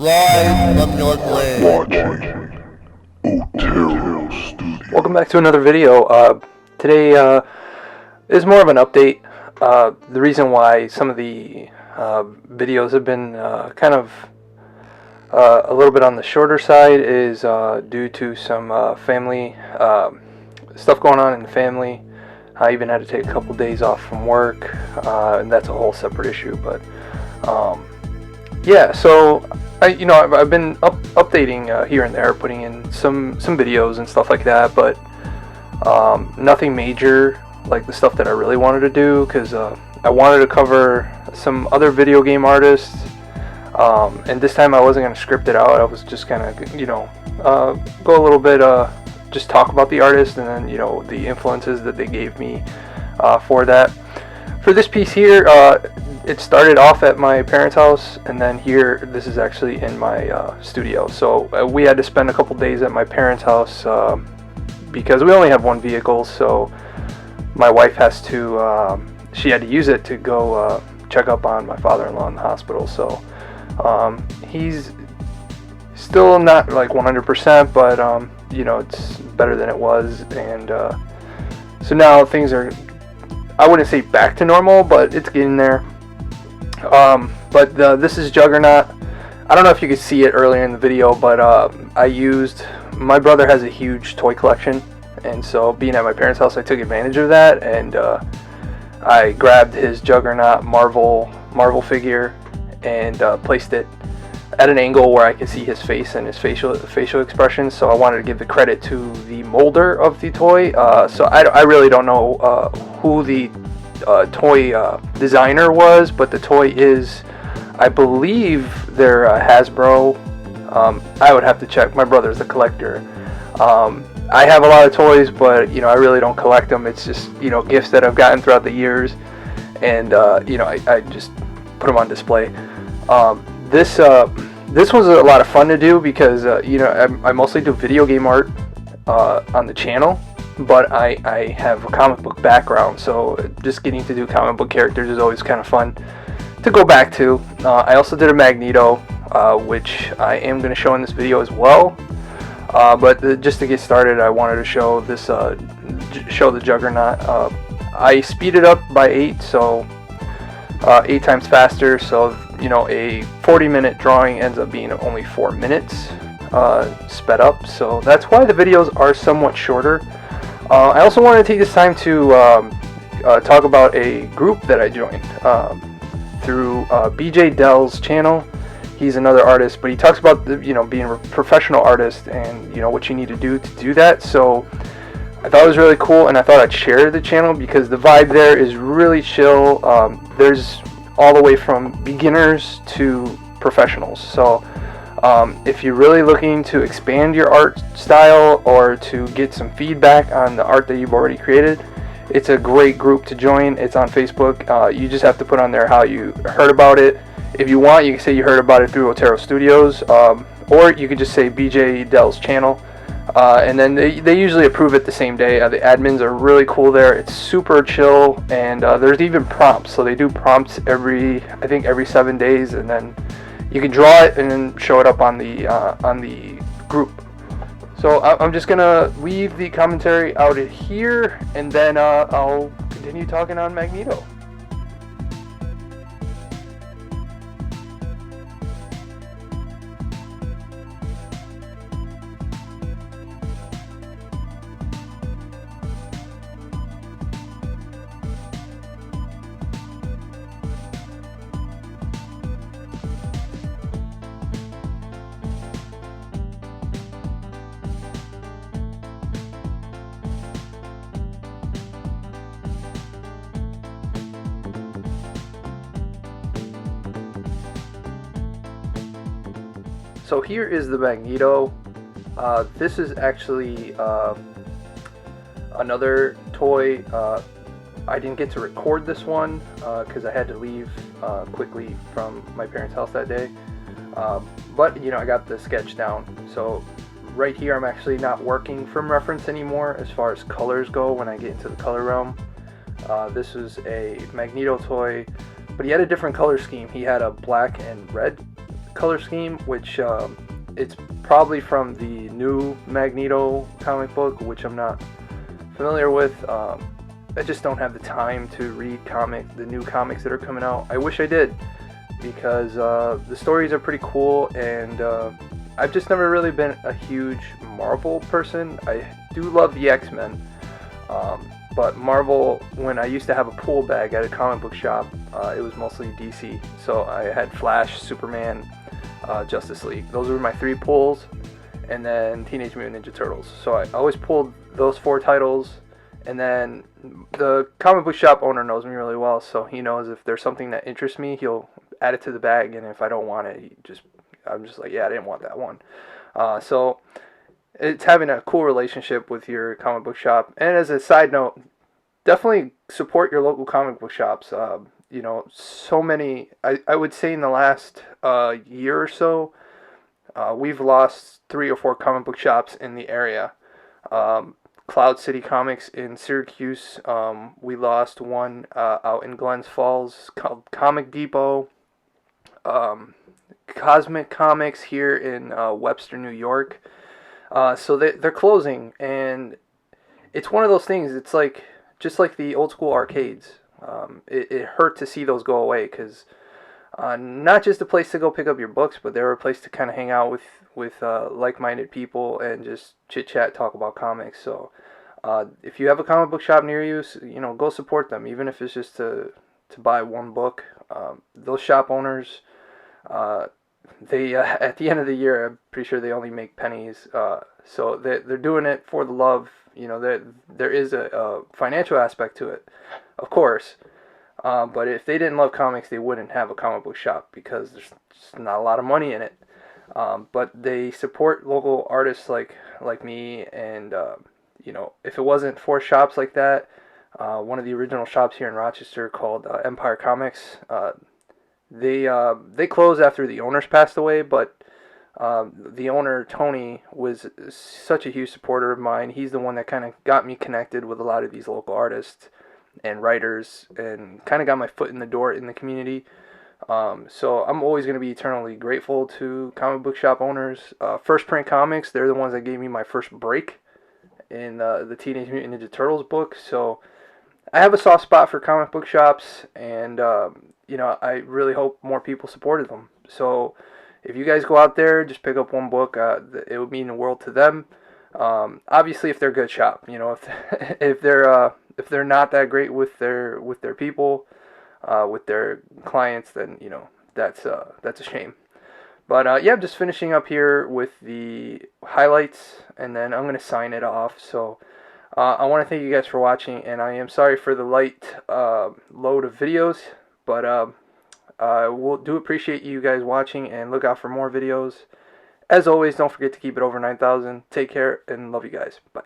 Live from your grave. Watching Otero Studio. Welcome back to another video. Today is more of an update. The reason why some of the videos have been kind of a little bit on the shorter side is due to some family stuff going on in the family. I even had to take a couple days off from work, and that's a whole separate issue. But yeah, so I've been updating here and there, putting in some videos and stuff like that, but nothing major like the stuff that I really wanted to do, because I wanted to cover some other video game artists, and this time I wasn't going to script it out. I was just going to go a little bit, just talk about the artist, and then the influences that they gave me for that. For this piece here, it started off at my parents' house, and then here, this is actually in my studio. So we had to spend a couple days at my parents' house because we only have one vehicle, so my wife has to, she had to use it to go check up on my father-in-law in the hospital. So he's still not like 100%, but it's better than it was, and so now things are, I wouldn't say back to normal, but it's getting there. But this is Juggernaut. I don't know if you could see it earlier in the video, but my brother has a huge toy collection, and so being at my parents' house, I took advantage of that, and I grabbed his Juggernaut Marvel figure and placed it at an angle where I could see his face and his facial expressions. So I wanted to give the credit to the molder of the toy. So I really don't know who the toy designer was, but the toy is, I believe, they're Hasbro. I would have to check. My brother's a collector. I have a lot of toys, but I really don't collect them. It's just gifts that I've gotten throughout the years, and I just put them on display. This was a lot of fun to do because I mostly do video game art on the channel, but I have a comic book background, so just getting to do comic book characters is always kind of fun to go back to. I also did a Magneto, which I am going to show in this video as well. But just to get started, I wanted to show this, show the Juggernaut. I speeded up by 8, so 8 times faster. So a 40-minute drawing ends up being only 4 minutes sped up. So that's why the videos are somewhat shorter. I also want to take this time to talk about a group that I joined through BJ Dell's channel. He's another artist, but he talks about being a professional artist and what you need to do that. So I thought it was really cool, and I thought I'd share the channel because the vibe there is really chill. There's all the way from beginners to professionals. So if you're really looking to expand your art style or to get some feedback on the art that you've already created, it's a great group to join. It's on Facebook. You just have to put on there how you heard about it. If you want, you can say you heard about it through Otero Studios, or you could just say BJ Dell's channel, and then they usually approve it the same day. The admins are really cool there. It's super chill, and there's even prompts. So they do prompts I think every 7 days, and then you can draw it and then show it up on the group. So I'm just gonna leave the commentary out here, and then I'll continue talking on Magneto. So here is the Magneto. This is actually another toy. I didn't get to record this one because I had to leave quickly from my parents' house that day. But I got the sketch down. So right here I'm actually not working from reference anymore as far as colors go when I get into the color realm. This is a Magneto toy, but he had a different color scheme. He had a black and red color scheme, which it's probably from the new Magneto comic book, which I'm not familiar with. I just don't have the time to read the new comics that are coming out. I wish I did, because the stories are pretty cool, and I've just never really been a huge Marvel person. I do love the X-Men, but Marvel, when I used to have a pool bag at a comic book shop, it was mostly DC. So I had Flash, Superman, Justice League. Those were my 3 pulls, and then Teenage Mutant Ninja Turtles. So I always pulled those 4 titles, and then the comic book shop owner knows me really well, so he knows if there's something that interests me, he'll add it to the bag, and if I don't want it, I'm just like, yeah, I didn't want that one. So it's having a cool relationship with your comic book shop. And as a side note, definitely support your local comic book shops. You know, so many, I would say in the last year or so, we've lost 3 or 4 comic book shops in the area. Cloud City Comics in Syracuse, we lost one out in Glens Falls called Comic Depot. Cosmic Comics here in Webster, New York. So they're closing, and it's one of those things. It's like just like the old school arcades. It hurt to see those go away, because not just a place to go pick up your books, but they were a place to kind of hang out with like-minded people and just chit-chat, talk about comics. So if you have a comic book shop near you, you know, go support them, even if it's just to buy one book. Those shop owners, they at the end of the year, I'm pretty sure they only make pennies. So they're doing it for the love. You know, there is a financial aspect to it, of course. But if they didn't love comics, they wouldn't have a comic book shop, because there's just not a lot of money in it. But they support local artists like me, and you know, if it wasn't for shops like that, one of the original shops here in Rochester called Empire Comics, they closed after the owners passed away. But the owner, Tony, was such a huge supporter of mine. He's the one that kind of got me connected with a lot of these local artists and writers, and kind of got my foot in the door in the community. So I'm always going to be eternally grateful to comic book shop owners. First Print Comics, they're the ones that gave me my first break in the Teenage Mutant Ninja Turtles book. So I have a soft spot for comic book shops, and you know, I really hope more people supported them. So if you guys go out there, just pick up one book. It would mean the world to them. Obviously, if they're a good shop, you know, if they're not that great with their people, with their clients, then, you know, that's a shame. But yeah, I'm just finishing up here with the highlights, and then I'm gonna sign it off. So I want to thank you guys for watching, and I am sorry for the light load of videos, but I do appreciate you guys watching, and look out for more videos. As always, don't forget to keep it over 9,000. Take care, and love you guys. Bye.